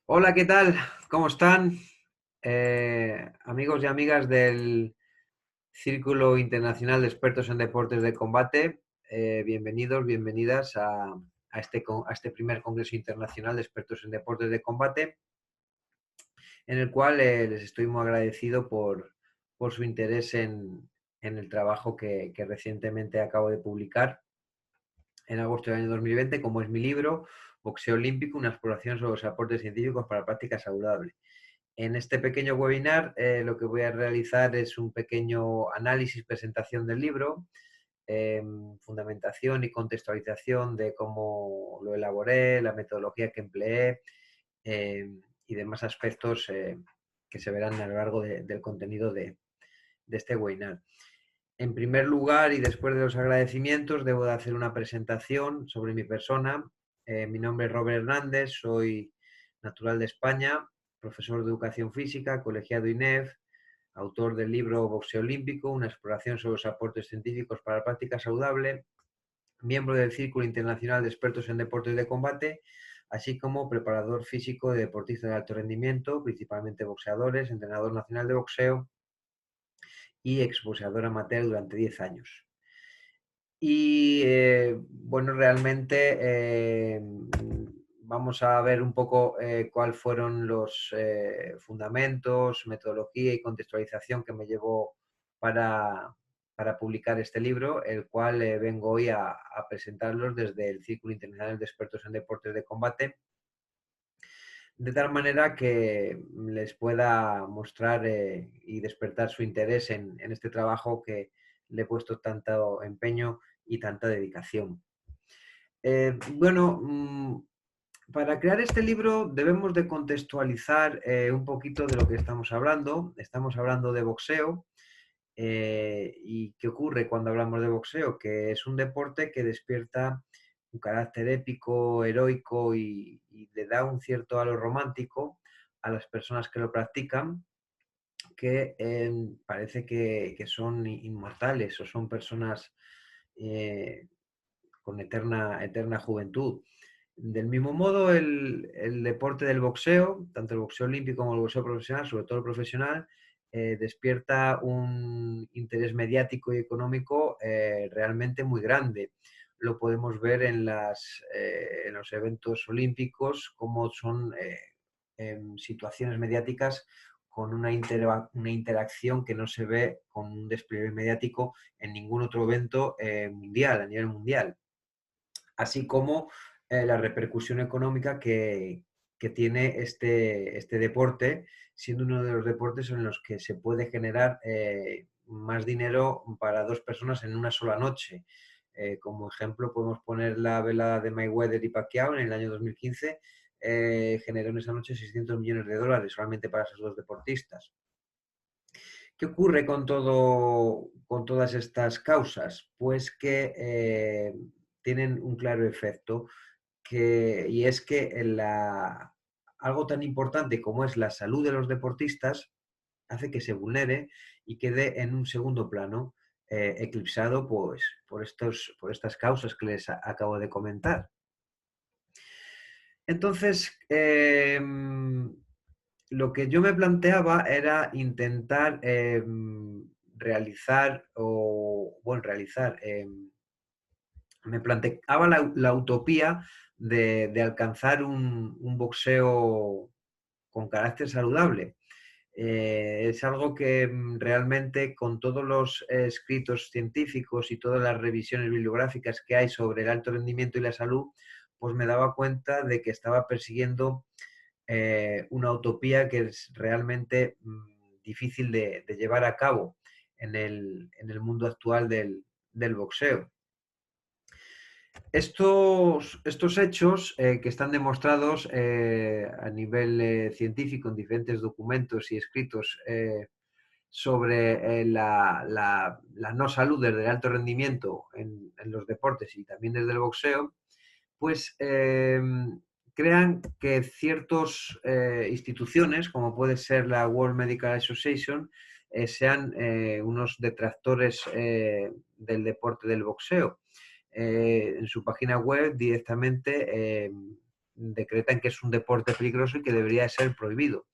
Hola, ¿qué tal? ¿Cómo están? Amigos y amigas del Círculo Internacional de Expertos en Deportes de Combate, bienvenidos, bienvenidas a este primer Congreso Internacional de Expertos en Deportes de Combate, en el cual les estoy muy agradecido por su interés en el trabajo que recientemente acabo de publicar en agosto del año 2020, como es mi libro, Boxeo Olímpico, una exploración sobre los aportes científicos para la práctica saludable. En este pequeño webinar lo que voy a realizar es un pequeño análisis, presentación del libro, fundamentación y contextualización de cómo lo elaboré, la metodología que empleé y demás aspectos que se verán a lo largo del contenido de este webinar. En primer lugar, y después de los agradecimientos, debo de hacer una presentación sobre mi persona. Mi nombre es Robert Hernández, soy natural de España, profesor de educación física, colegiado INEF, autor del libro Boxeo Olímpico, una exploración sobre los aportes científicos para la práctica saludable, miembro del Círculo Internacional de Expertos en Deportes de Combate, así como preparador físico de deportistas de alto rendimiento, principalmente boxeadores, entrenador nacional de boxeo y exboxeador amateur durante 10 años. Y bueno, realmente vamos a ver un poco cuáles fueron los fundamentos, metodología y contextualización que me llevó para publicar este libro, el cual vengo hoy a presentarlos desde el Círculo Internacional de Expertos en Deportes de Combate, de tal manera que les pueda mostrar y despertar su interés en este trabajo que le he puesto tanto empeño y tanta dedicación. Bueno, para crear este libro debemos de contextualizar un poquito de lo que estamos hablando. Estamos hablando de boxeo. ¿Y qué ocurre cuando hablamos de boxeo? Que es un deporte que despierta un carácter épico, heroico y le da un cierto halo romántico a las personas que lo practican, que parece que son inmortales o son personas eh, con eterna juventud. Del mismo modo, el deporte del boxeo, tanto el boxeo olímpico como el boxeo profesional, sobre todo el profesional, despierta un interés mediático y económico realmente muy grande. Lo podemos ver en los eventos olímpicos, como son situaciones mediáticas con una interacción que no se ve con un despliegue mediático en ningún otro evento mundial, a nivel mundial, así como la repercusión económica que tiene este deporte, siendo uno de los deportes en los que se puede generar más dinero para dos personas en una sola noche. Como ejemplo, podemos poner la velada de Mayweather y Pacquiao en el año 2015, generó en esa noche 600 millones de dólares solamente para esos dos deportistas. ¿Qué ocurre con todas estas causas? Pues que tienen un claro efecto, y es que algo tan importante como es la salud de los deportistas hace que se vulnere y quede en un segundo plano, eclipsado pues, por estas causas que les acabo de comentar. Entonces, lo que yo me planteaba era intentar me planteaba la utopía de alcanzar un boxeo con carácter saludable. Es algo que realmente con todos los escritos científicos y todas las revisiones bibliográficas que hay sobre el alto rendimiento y la salud, pues me daba cuenta de que estaba persiguiendo una utopía que es realmente difícil de llevar a cabo en el mundo actual del boxeo. Estos hechos que están demostrados a nivel científico en diferentes documentos y escritos sobre la no salud desde el alto rendimiento en los deportes y también desde el boxeo, pues crean que ciertas instituciones, como puede ser la World Medical Association, sean unos detractores del deporte del boxeo. En su página web directamente decretan que es un deporte peligroso y que debería ser prohibido.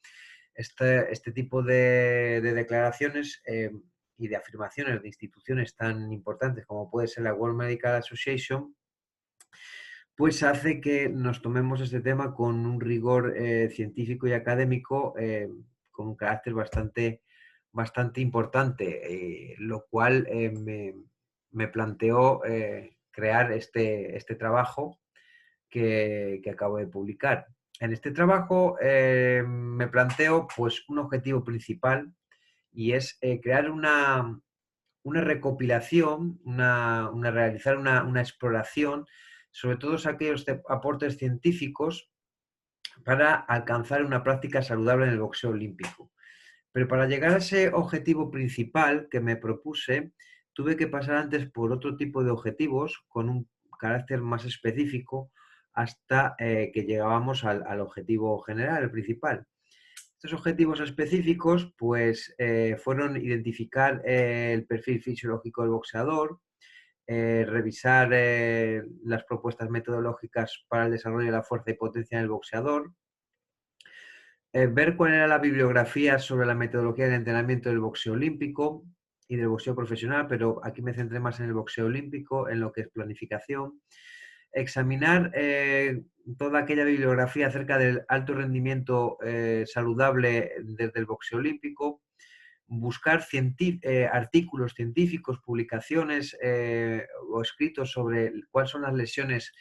Este tipo de declaraciones y de afirmaciones de instituciones tan importantes como puede ser la World Medical Association, pues hace que nos tomemos este tema con un rigor científico y académico con un carácter bastante importante, lo cual me planteó crear este trabajo que acabo de publicar. En este trabajo me planteo pues, un objetivo principal y es crear una recopilación, realizar una exploración sobre todos aquellos aportes científicos para alcanzar una práctica saludable en el boxeo olímpico. Pero para llegar a ese objetivo principal que me propuse, tuve que pasar antes por otro tipo de objetivos con un carácter más específico hasta que llegábamos al objetivo general, el principal. Estos objetivos específicos pues, fueron identificar el perfil fisiológico del boxeador, revisar las propuestas metodológicas para el desarrollo de la fuerza y potencia del boxeador, ver cuál era la bibliografía sobre la metodología del entrenamiento del boxeo olímpico y del boxeo profesional, pero aquí me centré más en el boxeo olímpico, en lo que es planificación, examinar toda aquella bibliografía acerca del alto rendimiento saludable desde el boxeo olímpico, buscar artículos científicos, publicaciones o escritos sobre cuáles son las lesiones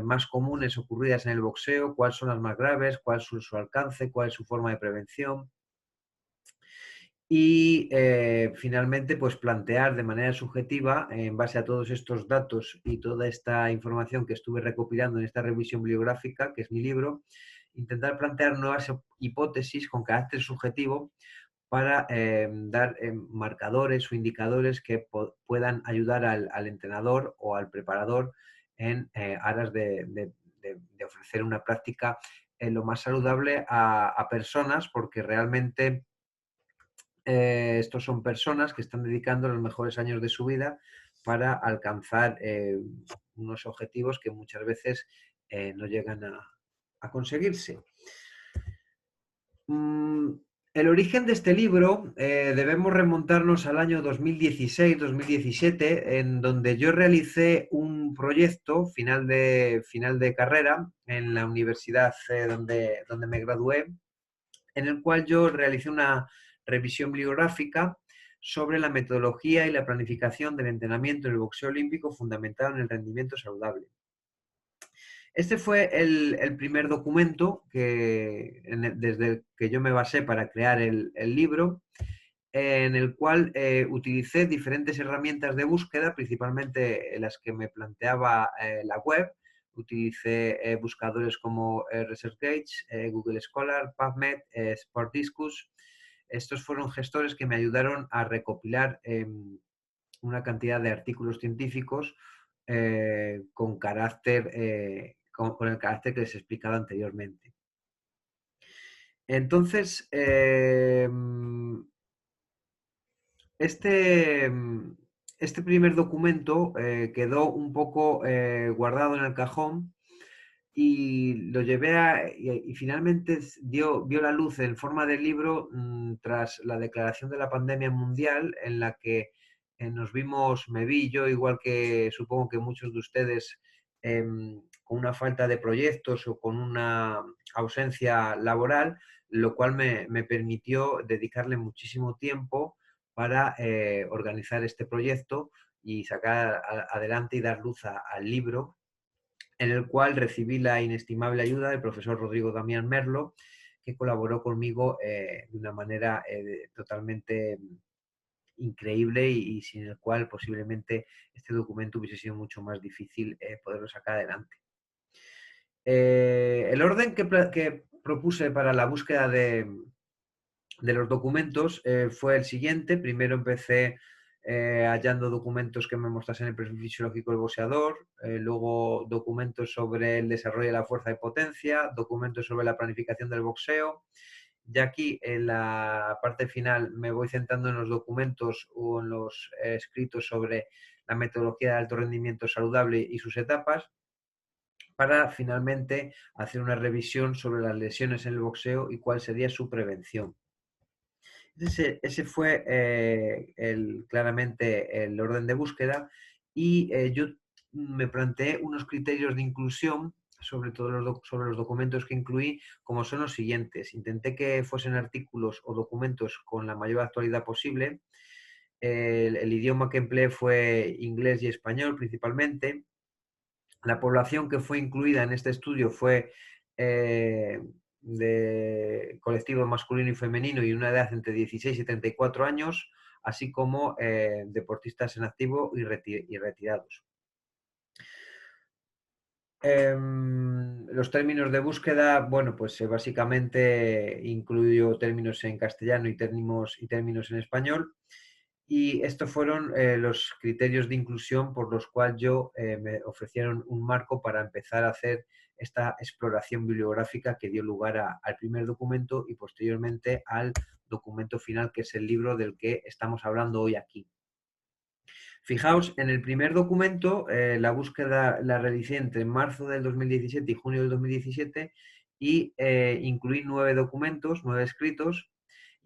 más comunes ocurridas en el boxeo, cuáles son las más graves, cuál es su alcance, cuál es su forma de prevención. Y finalmente, pues plantear de manera subjetiva, en base a todos estos datos y toda esta información que estuve recopilando en esta revisión bibliográfica, que es mi libro, intentar plantear nuevas hipótesis con carácter subjetivo para dar marcadores o indicadores que puedan ayudar al entrenador o al preparador en aras de ofrecer una práctica lo más saludable a personas, porque realmente estos son personas que están dedicando los mejores años de su vida para alcanzar unos objetivos que muchas veces no llegan a conseguirse. El origen de este libro debemos remontarnos al año 2016-2017, en donde yo realicé un proyecto final de carrera en la universidad donde me gradué, en el cual yo realicé una revisión bibliográfica sobre la metodología y la planificación del entrenamiento en el boxeo olímpico fundamentado en el rendimiento saludable. Este fue el primer documento desde el que yo me basé para crear el libro, en el cual utilicé diferentes herramientas de búsqueda, principalmente las que me planteaba la web. Utilicé buscadores como ResearchGate, Google Scholar, PubMed, SportDiscus. Estos fueron gestores que me ayudaron a recopilar una cantidad de artículos científicos con el carácter que les he explicado anteriormente. Entonces, este primer documento quedó un poco guardado en el cajón y lo llevé y finalmente vio la luz en forma de libro tras la declaración de la pandemia mundial, en la que me vi yo, igual que supongo que muchos de ustedes, con una falta de proyectos o con una ausencia laboral, lo cual me permitió dedicarle muchísimo tiempo para organizar este proyecto y sacar adelante y dar luz al libro, en el cual recibí la inestimable ayuda del profesor Rodrigo Damián Merlo, que colaboró conmigo de una manera totalmente increíble y sin el cual posiblemente este documento hubiese sido mucho más difícil poderlo sacar adelante. El orden que propuse para la búsqueda de los documentos fue el siguiente. Primero empecé hallando documentos que me mostrasen el perfil fisiológico del boxeador, luego documentos sobre el desarrollo de la fuerza de potencia, documentos sobre la planificación del boxeo. Ya aquí en la parte final me voy centrando en los documentos o en los escritos sobre la metodología de alto rendimiento saludable y sus etapas. para finalmente hacer una revisión sobre las lesiones en el boxeo y cuál sería su prevención. Ese fue claramente el orden de búsqueda y yo me planteé unos criterios de inclusión sobre sobre los documentos que incluí, como son los siguientes. Intenté que fuesen artículos o documentos con la mayor actualidad posible. El idioma que empleé fue inglés y español principalmente. La población que fue incluida en este estudio fue de colectivo masculino y femenino y una edad entre 16 y 34 años, así como deportistas en activo y retirados. Los términos de búsqueda, bueno, pues básicamente incluyo términos en castellano y términos en español. Y estos fueron los criterios de inclusión por los cuales me ofrecieron un marco para empezar a hacer esta exploración bibliográfica que dio lugar al primer documento y posteriormente al documento final, que es el libro del que estamos hablando hoy aquí. Fijaos, en el primer documento, la búsqueda la realicé entre marzo del 2017 y junio del 2017 y incluí 9 documentos, 9 escritos.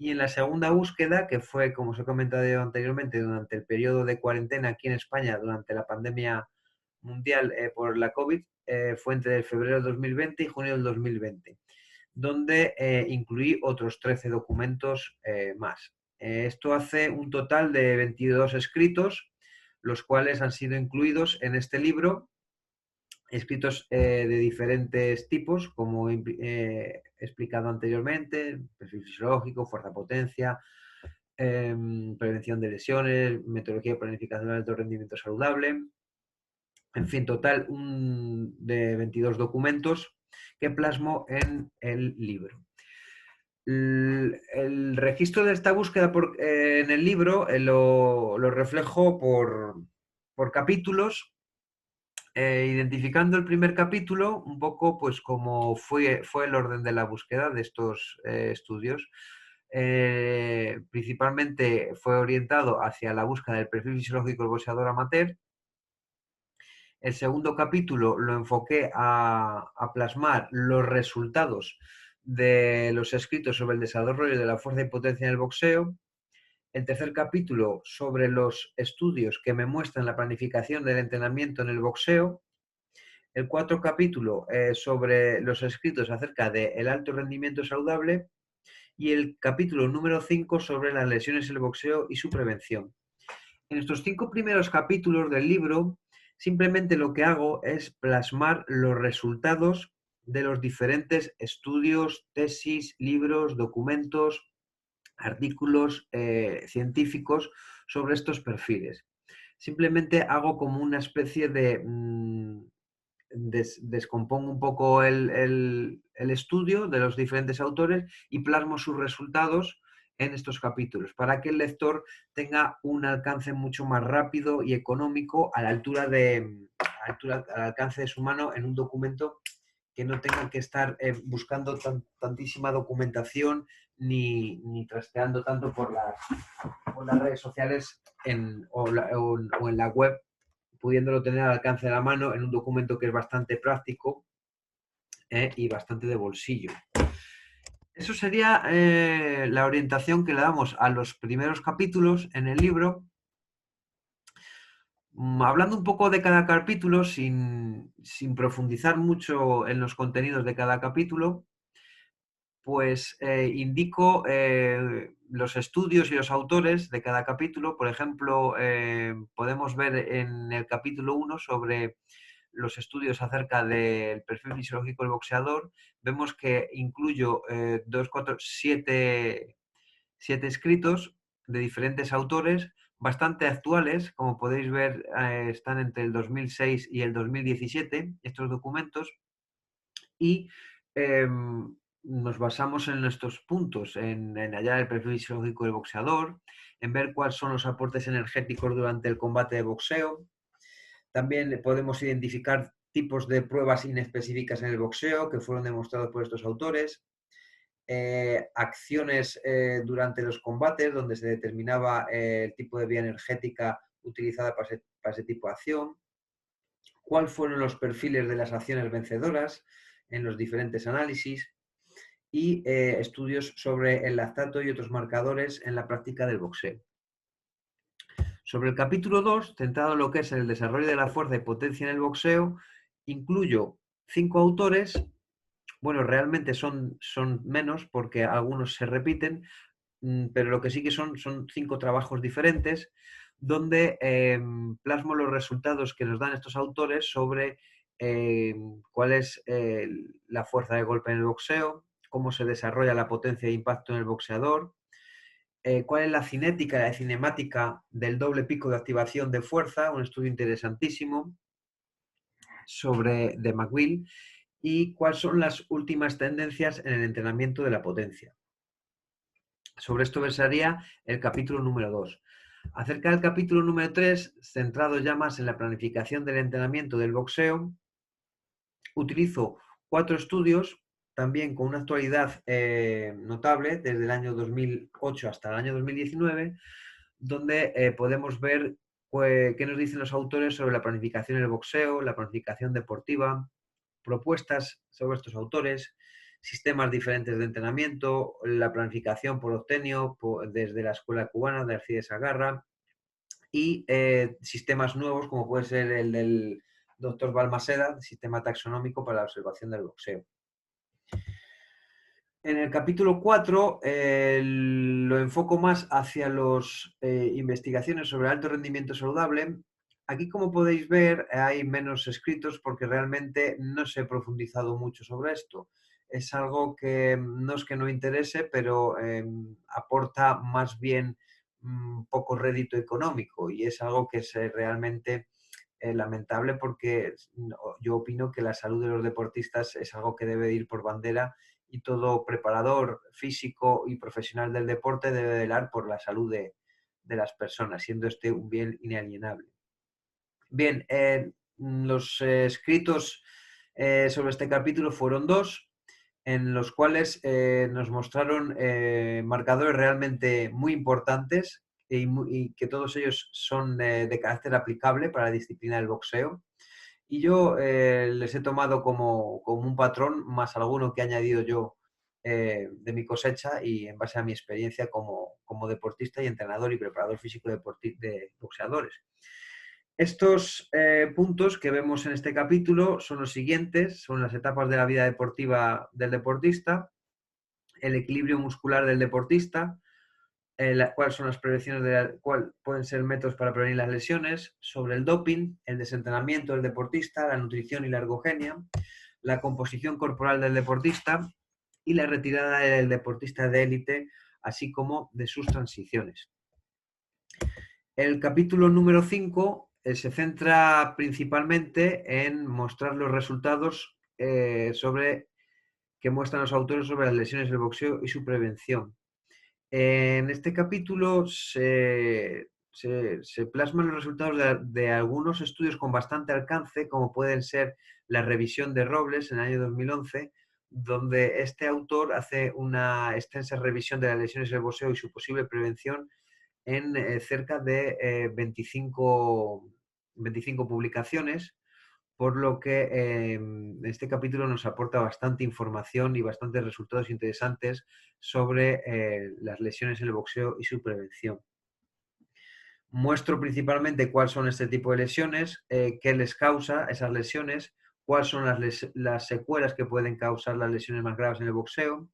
Y en la segunda búsqueda, que fue, como os he comentado anteriormente, durante el periodo de cuarentena aquí en España, durante la pandemia mundial por la COVID, fue entre febrero del 2020 y junio del 2020, donde incluí otros 13 documentos más. Esto hace un total de 22 escritos, los cuales han sido incluidos en este libro, escritos de diferentes tipos, como he explicado anteriormente: perfil fisiológico, fuerza-potencia, prevención de lesiones, metodología de planificación de alto rendimiento saludable. En fin, total de 22 documentos que plasmo en el libro. El registro de esta búsqueda en el libro lo reflejo por capítulos, identificando el primer capítulo un poco pues como fue el orden de la búsqueda de estos estudios. Principalmente fue orientado hacia la búsqueda del perfil fisiológico del boxeador amateur. El segundo capítulo lo enfoqué a plasmar los resultados de los escritos sobre el desarrollo de la fuerza y potencia en el boxeo. El tercer capítulo sobre los estudios que me muestran la planificación del entrenamiento en el boxeo. El cuarto capítulo sobre los escritos acerca del alto rendimiento saludable. Y el capítulo número 5 sobre las lesiones en el boxeo y su prevención. En estos 5 primeros capítulos del libro, simplemente lo que hago es plasmar los resultados de los diferentes estudios, tesis, libros, documentos, artículos científicos sobre estos perfiles. Simplemente hago como una especie de descompongo un poco el estudio de los diferentes autores y plasmo sus resultados en estos capítulos, para que el lector tenga un alcance mucho más rápido y económico al alcance de su mano en un documento, que no tenga que estar buscando tantísima documentación ni trasteando tanto por las redes sociales o en la web, pudiéndolo tener al alcance de la mano en un documento que es bastante práctico y bastante de bolsillo. Eso sería la orientación que le damos a los primeros capítulos en el libro. Hablando un poco de cada capítulo, sin profundizar mucho en los contenidos de cada capítulo, pues indico los estudios y los autores de cada capítulo. Por ejemplo, podemos ver en el capítulo 1 sobre los estudios acerca del perfil fisiológico del boxeador. Vemos que incluyo 7 escritos de diferentes autores, bastante actuales. Como podéis ver, están entre el 2006 y el 2017 estos documentos, y nos basamos en estos puntos, en hallar el perfil fisiológico del boxeador, en ver cuáles son los aportes energéticos durante el combate de boxeo. También podemos identificar tipos de pruebas inespecíficas en el boxeo que fueron demostrados por estos autores, acciones durante los combates donde se determinaba el tipo de vía energética utilizada para ese tipo de acción, cuáles fueron los perfiles de las acciones vencedoras en los diferentes análisis y estudios sobre el lactato y otros marcadores en la práctica del boxeo. Sobre el capítulo 2, centrado en lo que es el desarrollo de la fuerza y potencia en el boxeo, incluyo 5 autores. Bueno, realmente son menos porque algunos se repiten, pero lo que sí que son 5 trabajos diferentes donde plasmo los resultados que nos dan estos autores sobre cuál es la fuerza de golpe en el boxeo, cómo se desarrolla la potencia e impacto en el boxeador, cuál es la cinética, la cinemática del doble pico de activación de fuerza, un estudio interesantísimo de McGill, y cuáles son las últimas tendencias en el entrenamiento de la potencia. Sobre esto versaría el capítulo número 2. Acerca del capítulo número 3, centrado ya más en la planificación del entrenamiento del boxeo, utilizo 4 estudios, también con una actualidad notable, desde el año 2008 hasta el año 2019, donde podemos ver qué nos dicen los autores sobre la planificación en el boxeo, la planificación deportiva, propuestas sobre estos autores, sistemas diferentes de entrenamiento, la planificación por Octenio, desde la Escuela Cubana de Alcides Agarra, y sistemas nuevos como puede ser el del Dr. Balmaseda, sistema taxonómico para la observación del boxeo. En el capítulo 4 lo enfoco más hacia las investigaciones sobre alto rendimiento saludable. Aquí, como podéis ver, hay menos escritos porque realmente no se ha profundizado mucho sobre esto. Es algo que no es que no interese, pero aporta más bien poco rédito económico, y es algo que es realmente lamentable, porque yo opino que la salud de los deportistas es algo que debe ir por bandera, y todo preparador físico y profesional del deporte debe velar por la salud de las personas, siendo este un bien inalienable. Bien, los escritos sobre este capítulo fueron 2, en los cuales nos mostraron marcadores realmente muy importantes y que todos ellos son de carácter aplicable para la disciplina del boxeo. Y yo les he tomado como un patrón, más alguno que he añadido yo de mi cosecha y en base a mi experiencia como deportista y entrenador y preparador físico de boxeadores. Estos puntos que vemos en este capítulo son los siguientes: son las etapas de la vida deportiva del deportista, el equilibrio muscular del deportista, cuáles son las prevenciones, cuáles pueden ser métodos para prevenir las lesiones, sobre el doping, el desentrenamiento del deportista, la nutrición y la ergogenia, la composición corporal del deportista y la retirada del deportista de élite, así como de sus transiciones. El capítulo número 5 se centra principalmente en mostrar los resultados que muestran los autores sobre las lesiones del boxeo y su prevención. En este capítulo se plasman los resultados de algunos estudios con bastante alcance, como pueden ser la revisión de Robles en el año 2011, donde este autor hace una extensa revisión de las lesiones del boxeo y su posible prevención en cerca de 25 publicaciones, por lo que este capítulo nos aporta bastante información y bastantes resultados interesantes sobre las lesiones en el boxeo y su prevención. Muestro principalmente cuáles son este tipo de lesiones, qué les causa esas lesiones, cuáles son las secuelas que pueden causar las lesiones más graves en el boxeo.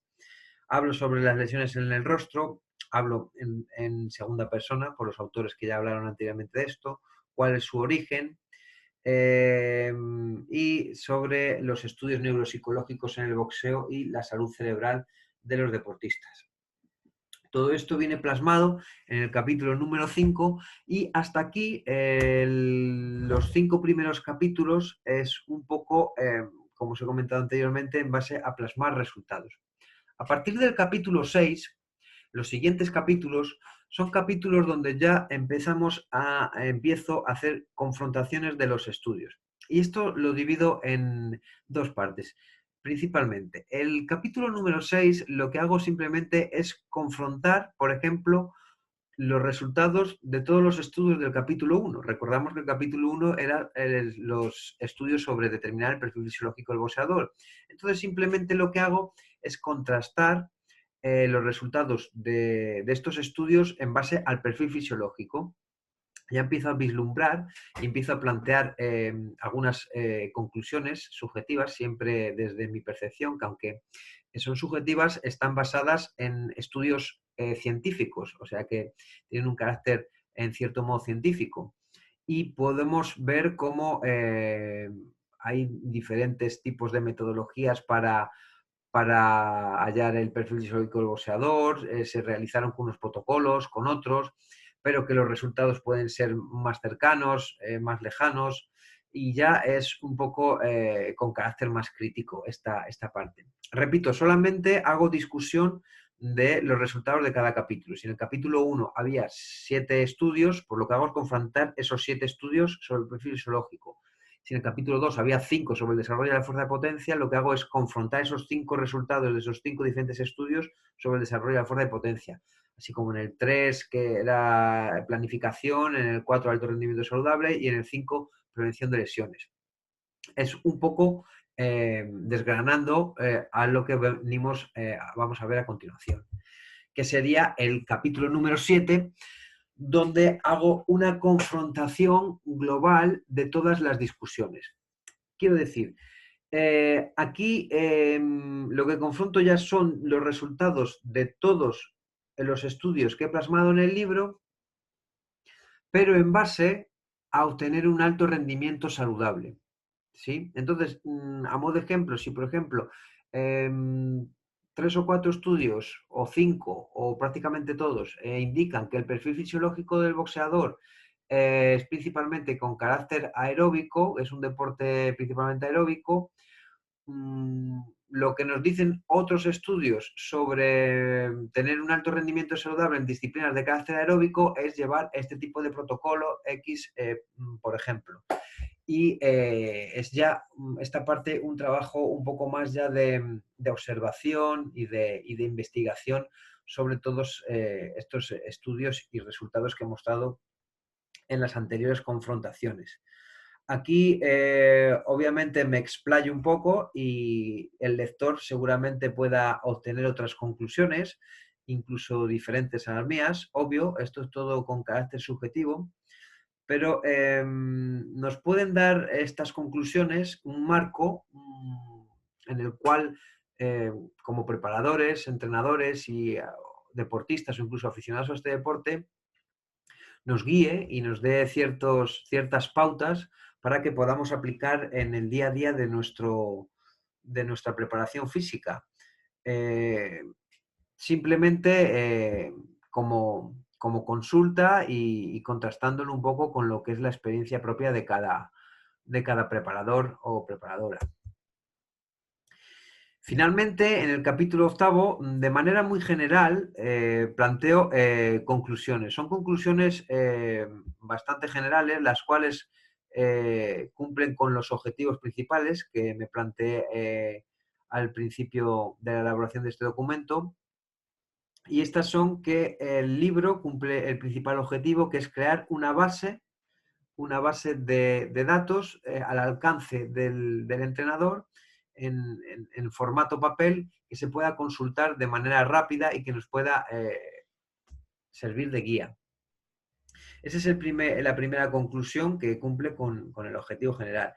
Hablo sobre las lesiones en el rostro, hablo en segunda persona por los autores que ya hablaron anteriormente de esto, cuál es su origen, y sobre los estudios neuropsicológicos en el boxeo y la salud cerebral de los deportistas. Todo esto viene plasmado en el capítulo número 5, y hasta aquí los 5 primeros capítulos es un poco, como os he comentado anteriormente, en base a plasmar resultados. A partir del capítulo 6, los siguientes capítulos son capítulos donde ya empiezo a hacer confrontaciones de los estudios. Y esto lo divido en 2 partes. Principalmente, el capítulo número 6 lo que hago simplemente es confrontar, por ejemplo, los resultados de todos los estudios del capítulo 1. Recordamos que el capítulo 1 era los estudios sobre determinar el perfil fisiológico del boxeador. Entonces, simplemente lo que hago es contrastar los resultados de estos estudios en base al perfil fisiológico. Ya empiezo a vislumbrar y empiezo a plantear algunas conclusiones subjetivas, siempre desde mi percepción, que aunque son subjetivas, están basadas en estudios científicos, o sea que tienen un carácter en cierto modo científico. Y podemos ver cómo hay diferentes tipos de metodologías para hallar el perfil fisiológico del boxeador, se realizaron con unos protocolos, con otros, pero que los resultados pueden ser más cercanos, más lejanos, y ya es un poco con carácter más crítico esta parte. Repito, solamente hago discusión de los resultados de cada capítulo. Si en el capítulo 1 había 7 estudios, pues lo que hago es confrontar esos 7 estudios sobre el perfil fisiológico. Si en el capítulo 2 había 5 sobre el desarrollo de la fuerza de potencia, lo que hago es confrontar esos 5 resultados de esos 5 diferentes estudios sobre el desarrollo de la fuerza de potencia. Así como en el 3, que era planificación, en el 4, alto rendimiento saludable, y en el 5, prevención de lesiones. Es un poco desgranando a lo que venimos, vamos a ver a continuación, que sería el capítulo número 7, donde hago una confrontación global de todas las discusiones. Quiero decir, aquí lo que confronto ya son los resultados de todos los estudios que he plasmado en el libro, pero en base a obtener un alto rendimiento saludable. ¿Sí? Entonces, a modo de ejemplo, si por ejemplo 3 o 4 estudios, o 5, o prácticamente todos, indican que el perfil fisiológico del boxeador es principalmente con carácter aeróbico, es un deporte principalmente aeróbico, lo que nos dicen otros estudios sobre tener un alto rendimiento saludable en disciplinas de carácter aeróbico es llevar este tipo de protocolo X, por ejemplo. Y es ya esta parte un trabajo un poco más ya de observación y de investigación sobre todos estos estudios y resultados que he mostrado en las anteriores confrontaciones. Aquí, obviamente, me explayo un poco y el lector seguramente pueda obtener otras conclusiones, incluso diferentes a las mías. Obvio, esto es todo con carácter subjetivo, pero nos pueden dar estas conclusiones un marco en el cual, como preparadores, entrenadores y deportistas o incluso aficionados a este deporte, nos guíe y nos dé ciertas pautas para que podamos aplicar en el día a día de nuestra preparación física. Eh, simplemente como consulta y contrastándolo un poco con lo que es la experiencia propia de cada preparador o preparadora. Finalmente, en el capítulo 8, de manera muy general, planteo conclusiones. Son conclusiones bastante generales, las cuales cumplen con los objetivos principales que me planteé al principio de la elaboración de este documento. Y estas son que el libro cumple el principal objetivo, que es crear una base de datos al alcance del entrenador en formato papel, que se pueda consultar de manera rápida y que nos pueda servir de guía. Esa es la primera conclusión, que cumple con el objetivo general.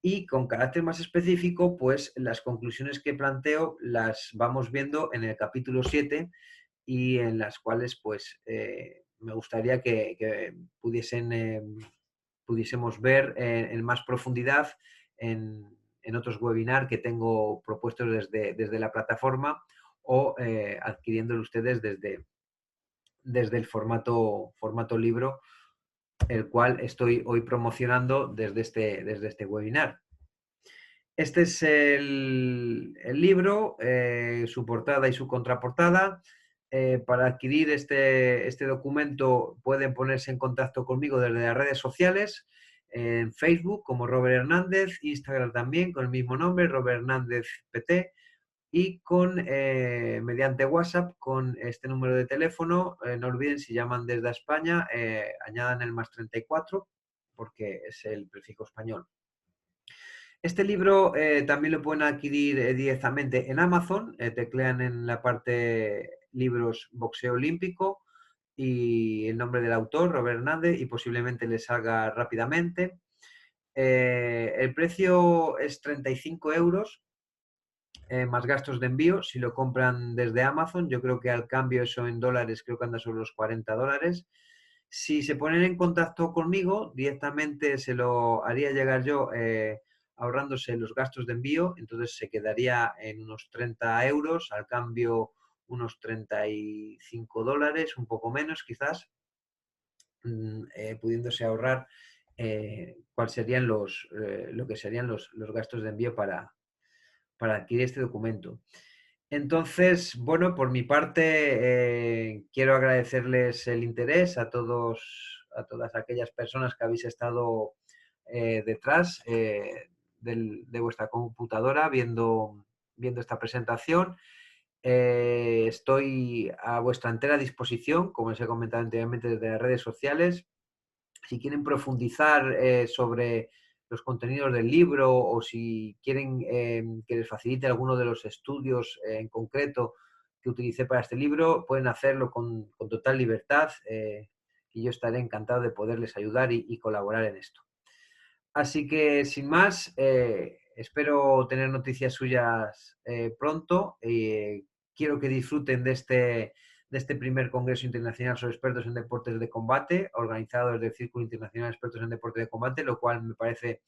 Y con carácter más específico, pues las conclusiones que planteo las vamos viendo en el capítulo 7, y en las cuales pues me gustaría que pudiésemos ver en más profundidad en otros webinars que tengo propuestos desde la plataforma, o adquiriéndolo ustedes desde el formato libro, el cual estoy hoy promocionando desde este webinar. Este es el libro, su portada y su contraportada. Para adquirir este documento pueden ponerse en contacto conmigo desde las redes sociales, en Facebook como Robert Hernández, Instagram también con el mismo nombre, Robert Hernández PT, y mediante WhatsApp con este número de teléfono. No olviden, si llaman desde España, añadan el +34 porque es el prefijo español. Este libro también lo pueden adquirir directamente en Amazon. Teclean en la parte libros boxeo olímpico y el nombre del autor, Robert Hernández, y posiblemente les salga rápidamente. El precio es 35 euros más gastos de envío si lo compran desde Amazon. Yo creo que al cambio eso en dólares creo que anda sobre los $40. Si se ponen en contacto conmigo, directamente se lo haría llegar yo ahorrándose los gastos de envío, entonces se quedaría en unos 30 euros, al cambio unos $35, un poco menos quizás, pudiéndose ahorrar cuál serían lo que serían los gastos de envío para adquirir este documento. Entonces, bueno, por mi parte, quiero agradecerles el interés a todas aquellas personas que habéis estado detrás de vuestra computadora viendo esta presentación. Estoy a vuestra entera disposición, como os he comentado anteriormente, desde las redes sociales. Si quieren profundizar sobre los contenidos del libro o si quieren que les facilite alguno de los estudios en concreto que utilicé para este libro, pueden hacerlo con total libertad y yo estaré encantado de poderles ayudar y colaborar en esto. Así que, sin más, espero tener noticias suyas pronto. Quiero que disfruten de este primer Congreso Internacional sobre Expertos en Deportes de Combate, organizado desde el Círculo Internacional de Expertos en Deportes de Combate, lo cual me parece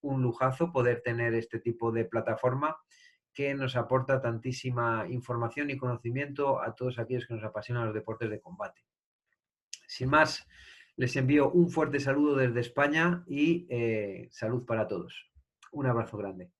un lujazo poder tener este tipo de plataforma que nos aporta tantísima información y conocimiento a todos aquellos que nos apasionan los deportes de combate. Sin más, les envío un fuerte saludo desde España y salud para todos. Un abrazo grande.